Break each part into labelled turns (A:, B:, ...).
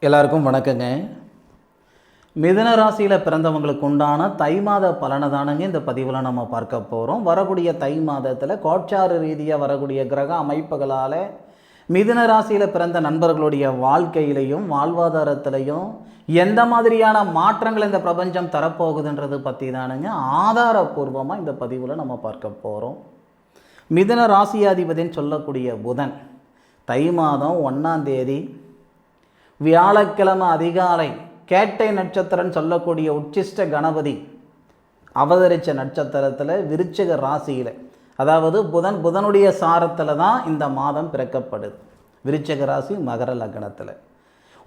A: எல்லாருக்கும் வணக்கங்க. மிதுன ராசியில் பிறந்தவங்களுக்கு உண்டான தை மாத பலனை தானுங்க இந்த பதிவில் நம்ம பார்க்க போகிறோம். வரக்கூடிய தை மாதத்தில் கோட்சார ரீதியாக வரக்கூடிய கிரக அமைப்புகளால் மிதுன ராசியில் பிறந்த நண்பர்களுடைய வாழ்க்கையிலையும் வாழ்வாதாரத்திலையும் எந்த மாதிரியான மாற்றங்கள் இந்த பிரபஞ்சம் தரப்போகுதுன்றது பற்றி தானுங்க ஆதாரபூர்வமாக இந்த பதிவில் நம்ம பார்க்க போகிறோம். மிதுன ராசியாதிபதின்னு சொல்லக்கூடிய புதன் தை மாதம் 1ஆம் தேதி வியாழக்கிழமை அதிகாலை கேட்டை நட்சத்திரம்னு சொல்லக்கூடிய உச்சிஷ்ட கணபதி அவதரித்த நட்சத்திரத்தில் விருச்சிக ராசியில், அதாவது புதனுடைய சாரத்தில் தான் இந்த மாதம் பிறக்கப்படுது. விருச்சிக ராசி மகர லக்னத்தில்.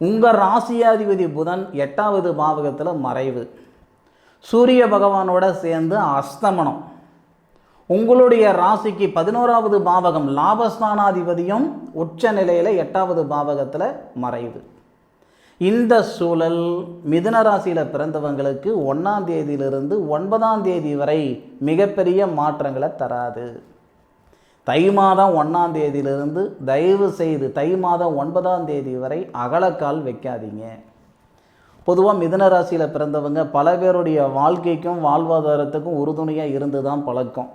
A: உங்கள் ராசியாதிபதி புதன் 8வது பாவகத்தில் மறைவு, சூரிய பகவானோட சேர்ந்து அஸ்தமனம். உங்களுடைய ராசிக்கு 11வது பாவகம் லாபஸ்தானாதிபதியும் உச்ச நிலையில் 8வது பாவகத்தில் மறைவு. இந்த சூழல் மிதுன ராசியில் பிறந்தவங்களுக்கு 1ஆம் தேதியிலிருந்து 9ஆம் தேதி வரை மிகப்பெரிய மாற்றங்களை தராது. தை மாதம் 1ஆம் தேதியிலிருந்து தயவு செய்து தை மாதம் 9ஆம் தேதி வரை அகலக்கால் வைக்காதீங்க. பொதுவாக மிதுன ராசியில் பிறந்தவங்க பல பேருடைய வாழ்க்கைக்கும் வாழ்வாதாரத்துக்கும் உறுதுணையாக இருந்து தான் பழக்கம்.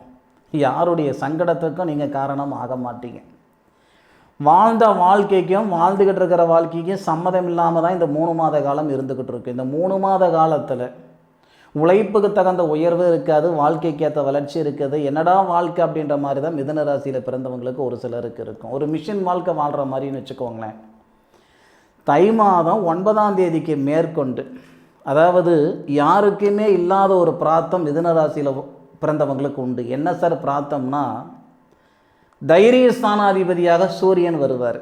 A: யாருடைய சங்கடத்துக்கும் நீங்கள் காரணம் ஆக மாட்டீங்க. வாழ்ந்த வாழ்க்கைக்கும் வாழ்ந்துக்கிட்டு இருக்கிற வாழ்க்கைக்கும் சம்மதம் இல்லாமல் தான் இந்த 3 மாத காலம் இருந்துக்கிட்டு இருக்கு. இந்த 3 மாத காலத்தில் உழைப்புக்கு தகுந்த உயர்வு இருக்காது, வாழ்க்கைக்கு ஏற்ற வளர்ச்சி இருக்குது. என்னடா வாழ்க்கை அப்படின்ற மாதிரி தான் மிதுன ராசியில் பிறந்தவங்களுக்கு ஒரு சிலருக்கு இருக்கும். ஒரு மிஷின் வாழ்க்கை வாழ்கிற மாதிரின்னு வச்சுக்கோங்களேன். தை மாதம் 9ஆம் தேதிக்கு மேற்கொண்டு, அதாவது யாருக்குமே இல்லாத ஒரு பிரார்த்தம் மிதுன ராசியில் பிறந்தவங்களுக்கு உண்டு. என்ன சார் பிரார்த்தம்னா, தைரிய ஸ்தானாதிபதியாக சூரியன் வருவார்.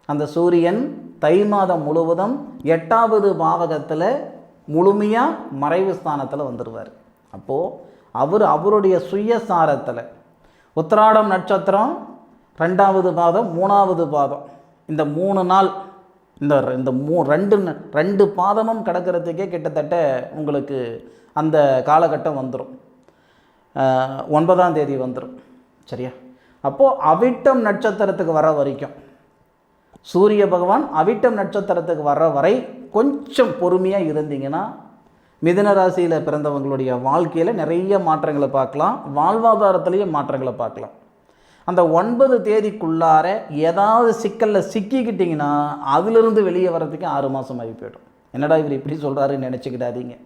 A: அந்த சூரியன் தை மாதம் முழுவதும் 8வது பாவகத்தில் முழுமையாக மறைவு ஸ்தானத்தில் வந்துடுவார். அப்போது அவருடைய சுயசாரத்தில் உத்திராடம் நட்சத்திரம் 2வது பாதம் 3வது பாதம் இந்த 3 நாள் இந்த 2 பாதமும் கிடக்கிறதுக்கே கிட்டத்தட்ட உங்களுக்கு அந்த காலகட்டம் வந்துடும். 9ஆம் தேதி வந்துடும். சரியா? அப்போது அவிட்டம் நட்சத்திரத்துக்கு வர வரைக்கும், சூரிய பகவான் அவிட்டம் நட்சத்திரத்துக்கு வர வரை கொஞ்சம் பொறுமையாக இருந்தீங்கன்னா மிதுன ராசியில் பிறந்தவங்களுடைய வாழ்க்கையில் நிறைய மாற்றங்களை பார்க்கலாம், வாழ்வாதாரத்துலேயும் மாற்றங்களை பார்க்கலாம். அந்த 9 தேதிக்குள்ளார ஏதாவது சிக்கலில் சிக்கிக்கிட்டிங்கன்னா அதிலிருந்து வெளியே வர்றதுக்கு 6 மாதம் ஆகி போய்டும். என்னடா இவர் இப்படி சொல்கிறாருன்னு நினச்சிக்கிடாதீங்க.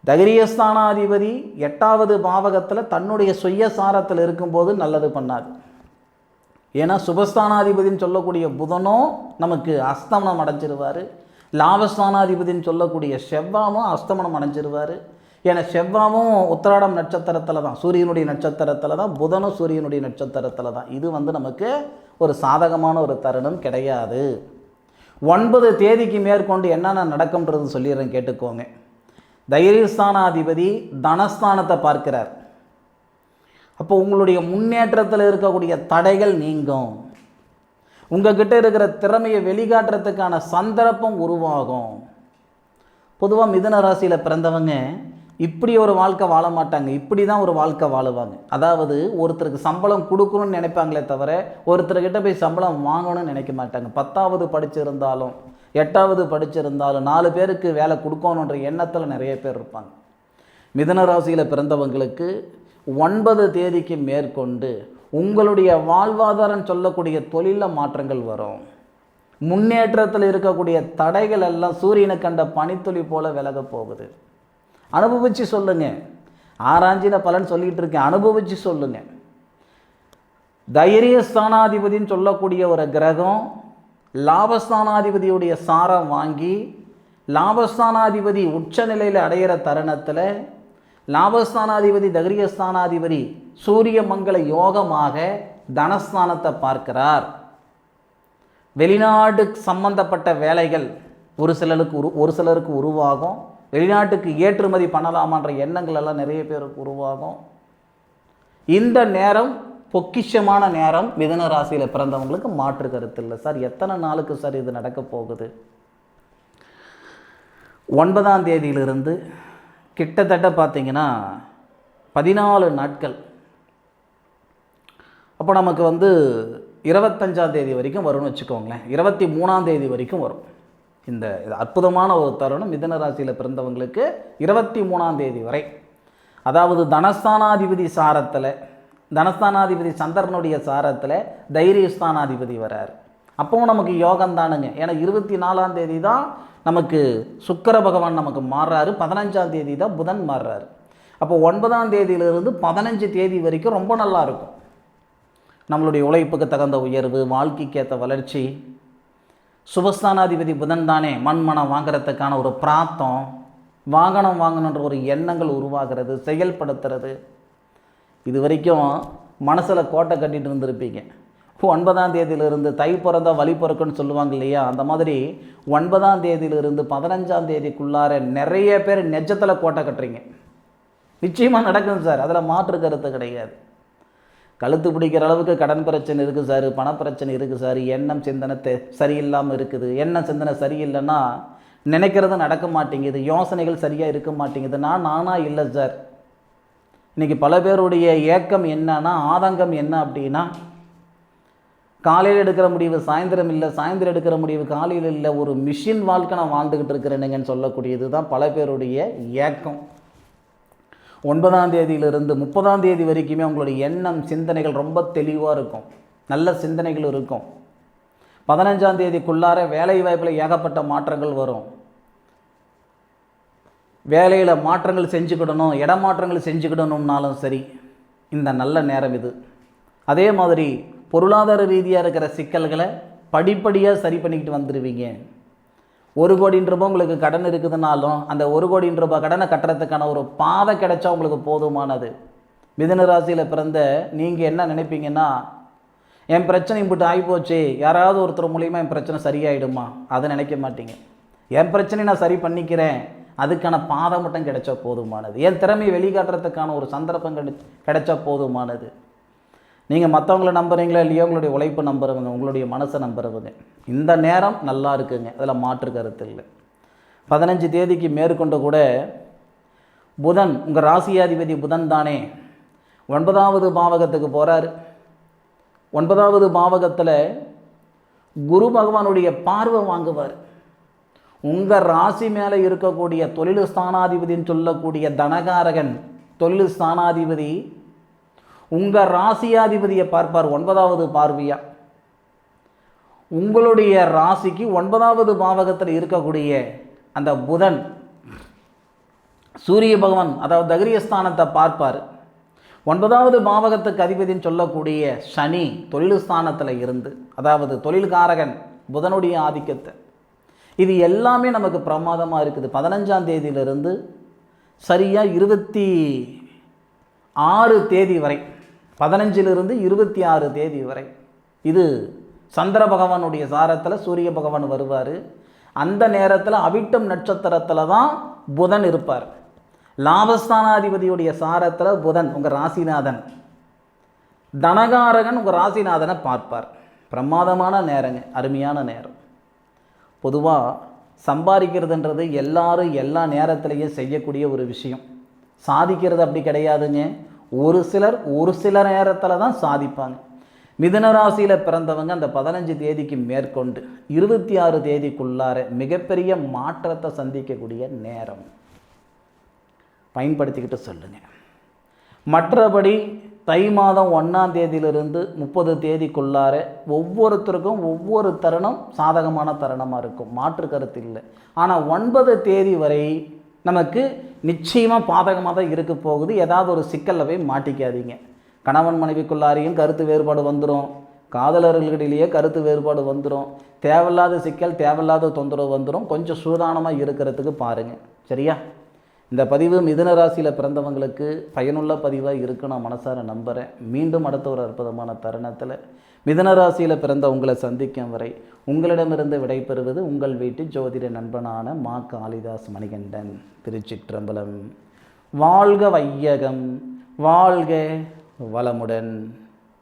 A: தைரியஸ்தானாதிபதி 8வது பாவகத்தில் தன்னுடைய சுயசாரத்தில் இருக்கும்போது நல்லது பண்ணாது. ஏன்னா சுபஸ்தானாதிபதினு சொல்லக்கூடிய புதனும் நமக்கு அஸ்தமனம் அடைஞ்சிருவார். லாபஸ்தானாதிபதினு சொல்லக்கூடிய செவ்வாவும் அஸ்தமனம் அடைஞ்சிருவார். ஏன்னா செவ்வாவும் உத்திராடம் நட்சத்திரத்தில் தான், சூரியனுடைய நட்சத்திரத்தில் தான், புதனும் சூரியனுடைய நட்சத்திரத்தில் தான். இது நமக்கு ஒரு சாதகமான ஒரு தருணம் கிடையாது. 9 தேதிக்கு மேற்கொண்டு என்னென்ன நடக்கும்ன்றது சொல்லிடுறேன், கேட்டுக்கோங்க. தைரியஸ்தானாதிபதி தனஸ்தானத்தை பார்க்கிறார். அப்போ உங்களுடைய முன்னேற்றத்தில் இருக்கக்கூடிய தடைகள் நீங்கும். உங்ககிட்ட இருக்கிற திறமையை வெளிக்காட்டுறதுக்கான சந்தர்ப்பம் உருவாகும். பொதுவாக மிதுன ராசியில் பிறந்தவங்க இப்படி ஒரு வாழ்க்கை வாழ மாட்டாங்க, இப்படி தான் ஒரு வாழ்க்கை வாழுவாங்க. அதாவது ஒருத்தருக்கு சம்பளம் கொடுக்கணும்னு நினைப்பாங்களே தவிர ஒருத்தர்கிட்ட போய் சம்பளம் வாங்கணும்னு நினைக்க மாட்டாங்க. 10வது படிச்சிருந்தாலும் 8வது படிச்சிருந்தாலும் 4 பேருக்கு வேலை கொடுக்கணுன்ற எண்ணத்தில் நிறைய பேர் இருப்பாங்க. மிதுன ராசியில் பிறந்தவங்களுக்கு 9 தேதிக்கு மேற்கொண்டு உங்களுடைய வாழ்வாதாரம் சொல்லக்கூடிய தொழிலில் மாற்றங்கள் வரும். முன்னேற்றத்தில் இருக்கக்கூடிய தடைகள் எல்லாம் சூரியனை கண்ட பனித்துளி போல விலக போகுது. அனுபவித்து சொல்லுங்கள். ஆராய்ச்சின பலன் சொல்லிகிட்டு இருக்கேன், அனுபவித்து சொல்லுங்கள். தைரியஸ்தானாதிபதினு சொல்லக்கூடிய ஒரு கிரகம் லாபஸ்தானாதிபதியுடைய சாரம் வாங்கி லாபஸ்தானாதிபதி உச்ச நிலையில் அடையிற தருணத்தில் லாபஸ்தானாதிபதி தைரியஸ்தானாதிபதி சூரிய மங்கள யோகமாக தனஸ்தானத்தை பார்க்கிறார். வெளிநாடு சம்பந்தப்பட்ட வேலைகள் ஒரு சிலருக்கு உருவாகும். வெளிநாட்டுக்கு ஏற்றுமதி பண்ணலாமான்ற எண்ணங்கள் எல்லாம் நிறைய பேருக்கு உருவாகும். இந்த நேரம் பொக்கிஷமான நேரம். மிதுன ராசியில் பிறந்தவங்களுக்கு மாற்று கருத்து இல்லை. சார் எத்தனை நாளுக்கு சார் இது நடக்க போகுது? 9ஆம் தேதியிலிருந்து கிட்டத்தட்ட பார்த்தீங்கன்னா 14 நாட்கள். அப்போ நமக்கு 25ஆம் தேதி வரைக்கும் வரும்னு வச்சுக்கோங்களேன். 23ஆம் தேதி வரைக்கும் வரும். இது அற்புதமான ஒரு தருணம் மிதுன ராசியில் பிறந்தவங்களுக்கு 23ஆம் தேதி வரை. அதாவது தனஸ்தானாதிபதி சாரத்தில், தனஸ்தானாதிபதி சந்திரனுடைய சாரத்தில் தைரியஸ்தானாதிபதி வரார். அப்பவும் நமக்கு யோகம் தானுங்க. ஏன்னா 24ஆம் தேதி தான் நமக்கு சுக்கிர பகவான் நமக்கு மாறுறாரு, 15ஆம் தேதி தான் புதன் மாறுறாரு. அப்போ 9ஆம் தேதியிலிருந்து 15 தேதி வரைக்கும் ரொம்ப நல்லா இருக்கும். நம்மளுடைய உழைப்புக்கு தகுந்த உயர்வு, வாழ்க்கைக்கு ஏற்ற வளர்ச்சி, சுபஸ்தானாதிபதி புதன் தானே, மண்மனம் வாங்குறதுக்கான ஒரு பிராப்தம், வாங்கணும் வாங்கணுன்ற ஒரு எண்ணங்கள் உருவாகிறது, செயல்படுத்துறது. இது வரைக்கும் மனசில் கோட்டை கட்டிட்டு இருந்திருப்பீங்க. 9ஆம் தேதியிலிருந்து தை பிறந்தா வழி பிறக்குன்னு சொல்லுவாங்க இல்லையா, அந்த மாதிரி 9ஆம் தேதியிலிருந்து 15ஆம் தேதிக்குள்ளார நிறைய பேர் நெஜத்தில் கோட்டை கட்டுறீங்க. நிச்சயமாக நடக்கும் சார், அதில் மாற்று கருத்து கிடையாது. கழுத்து பிடிக்கிற அளவுக்கு கடன் பிரச்சனை இருக்குது சார், பணப்பிரச்சனை இருக்குது சார், எண்ணம் சிந்தனை சரியில்லாமல் இருக்குது. எண்ணம் சிந்தனை சரியில்லைன்னா நினைக்கிறது நடக்க மாட்டேங்குது, யோசனைகள் சரியாக இருக்க மாட்டேங்குதுன்னா நானாக இல்லை சார். இன்றைக்கி பல பேருடைய ஏக்கம் என்னன்னா, ஆதங்கம் என்ன அப்படின்னா, காலையில் எடுக்கிற முடிவு சாயந்தரம் இல்லை, சாயந்தரம் எடுக்கிற முடிவு காலையில் இல்லை, ஒரு மிஷின் வாழ்க்கை நான் வாழ்ந்துக்கிட்டு இருக்கிறேனுங்கன்னு சொல்லக்கூடியது தான் பல பேருடைய ஏக்கம். 9ஆம் தேதியிலிருந்து 30ஆம் தேதி வரைக்குமே உங்களுடைய எண்ணம் சிந்தனைகள் ரொம்ப தெளிவாக இருக்கும், நல்ல சிந்தனைகள் இருக்கும். 15ஆம் தேதிக்குள்ளார வேலை வாய்ப்பில் ஏகப்பட்ட மாற்றங்கள் வரும். வேலையில் மாற்றங்கள் செஞ்சுக்கிடணும், இடமாற்றங்கள் செஞ்சுக்கிடணும்னாலும் சரி, இந்த நல்ல நேரம் இது. அதே மாதிரி பொருளாதார ரீதியாக இருக்கிற சிக்கல்களை படிப்படியாக சரி பண்ணிக்கிட்டு வந்துடுவீங்க. 1 கோடின்ற ரூபாய் உங்களுக்கு கடன் இருக்குதுனாலும் அந்த 1 கோடின்ற ரூபாய் கடனை கட்டுறதுக்கான ஒரு பாதை கிடைச்சா உங்களுக்கு போதுமானது. மிதுன ராசியில் பிறந்த நீங்கள் என்ன நினைப்பீங்கன்னா, என் பிரச்சனை இப்படி ஆகிப்போச்சு, யாராவது ஒருத்தர் மூலியமாக என் பிரச்சனை சரியாயிடுமா, அதை நினைக்க மாட்டீங்க. என் பிரச்சனை நான் சரி பண்ணிக்கிறேன், அதுக்கான பாதை மட்டும் கிடைச்சா போதுமானது. என் திறமையை வெளிக்காட்டுறதுக்கான ஒரு சந்தர்ப்பம் கிடைச்சா போதுமானது. நீங்கள் மற்றவங்களை நம்புறீங்களா இல்லையோ, உங்களுடைய உழைப்பு நம்புறவங்க, உங்களுடைய மனசை நம்புறவங்க, இந்த நேரம் நல்லா இருக்குங்க, அதில் மாற்று கருத்து இல்லை. 15 தேதிக்கு மேற்கொண்டு கூட புதன், உங்கள் ராசியாதிபதி புதன் தானே 9வது பாவகத்துக்கு போகிறார். 9வது பாவகத்தில் குரு பகவானுடைய பார்வை வாங்குவார். உங்கள் ராசி மேலே இருக்கக்கூடிய தொழில் ஸ்தானாதிபதின்னு சொல்லக்கூடிய தனகாரகன் தொழில் ஸ்தானாதிபதி உங்கள் ராசியாதிபதியை பார்ப்பார் 9வது பார்வையா. உங்களுடைய ராசிக்கு 9வது பாவகத்தில் இருக்கக்கூடிய அந்த புதன் சூரிய பகவான், அதாவது தகிரியஸ்தானத்தை பார்ப்பார். 9வது பாவகத்துக்கு அதிபதின்னு சொல்லக்கூடிய சனி தொழில் ஸ்தானத்தில் இருந்து, அதாவது தொழில்காரகன் புதனுடைய ஆதிக்கத்தை, இது எல்லாமே நமக்கு பிரமாதமாக இருக்குது. 15ஆம் தேதியிலிருந்து சரியாக 26 தேதி வரை, 15லிருந்து 26 தேதி வரை இது சந்திர பகவானுடைய சாரத்தில் சூரிய பகவான் வருவார். அந்த நேரத்தில் அவிட்டம் நட்சத்திரத்தில் தான் புதன் இருப்பார். லாபஸ்தானாதிபதியுடைய சாரத்தில் புதன் உங்கள் ராசிநாதன், தனகாரகன் உங்கள் ராசிநாதனை பார்ப்பார். பிரமாதமான நேரங்க, அருமையான நேரம். பொதுவாக சம்பாதிக்கிறதுன்றது எல்லாரும் எல்லா நேரத்திலையும் செய்யக்கூடிய ஒரு விஷயம். சாதிக்கிறது அப்படி கிடையாதுங்க. ஒரு சில நேரத்தில் தான் சாதிப்பாங்க. மிதுன ராசியில் பிறந்தவங்க அந்த 15 தேதிக்கு மேற்கொண்டு 26 தேதிக்குள்ளார மிகப்பெரிய மாற்றத்தை சந்திக்கக்கூடிய நேரம். பயன்படுத்திக்கிட்டு சொல்லுங்கள். மற்றபடி தை மாதம் 1ஆம் தேதியிலிருந்து 30 தேதிக்குள்ளார ஒவ்வொருத்தருக்கும் ஒவ்வொரு தருணம் சாதகமான தருணமாக இருக்கும், மாற்று கருத்து இல்லை. ஆனால் 9 தேதி வரை நமக்கு நிச்சயமாக பாதகமாக தான் இருக்க போகுது. ஏதாவது ஒரு சிக்கலில் போய் மாட்டிக்காதீங்க. கணவன் மனைவிக்குள்ளாரையும் கருத்து வேறுபாடு வந்துடும், காதலர்களிடையே கருத்து வேறுபாடு வந்துடும், தேவையில்லாத சிக்கல், தேவையில்லாத தொந்தரவு வந்துடும். கொஞ்சம் சூதானமாக இருக்கிறதுக்கு பாருங்கள், சரியா? இந்த பதிவு மிதுன ராசியில் பிறந்தவங்களுக்கு பயனுள்ள பதிவாக இருக்குன்னு நான் மனசார நம்புகிறேன். மீண்டும் அடுத்த ஒரு அற்புதமான தருணத்தில் மிதுன ராசியில் பிறந்த உங்களை சந்திக்கும் வரை உங்களிடமிருந்து விடைபெறுவது உங்கள் வீட்டு ஜோதிட நண்பனான மா காளிதாஸ் மணிகண்டன். திருச்சிற்றம்பலம். வாழ்க வையகம், வாழ்க வளமுடன்.